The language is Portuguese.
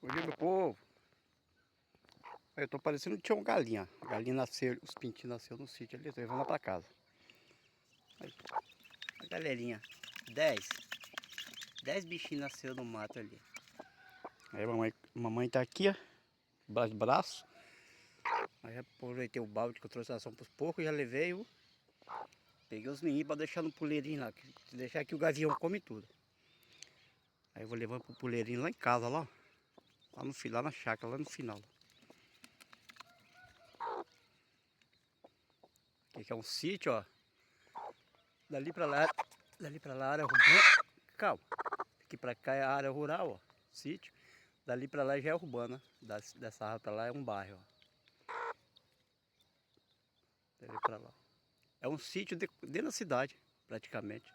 Bom dia, meu povo. Eu tô parecendo que tinha uma galinha. A galinha nasceu, os pintinhos nasceram no sítio ali, tô levando lá pra casa. Aí, a galerinha, 10 bichinhos nasceram no mato ali. Aí a mamãe tá aqui, ó, debaixo do braço. Aí aproveitei o balde que eu trouxe ração pros porcos e já levei o... Peguei os meninos pra deixar no puleirinho lá, que se deixar aqui o gavião come tudo. Aí eu vou levando pro puleirinho lá em casa, lá, ó. Lá na chácara, lá no final. Aqui que é um sítio, ó. Dali pra lá a área urbana. Calma. Aqui pra cá é a área rural, ó. Sítio. Dali pra lá já é urbana. Dessa área pra lá é um bairro, ó. Dali pra lá. É um sítio dentro da cidade, praticamente.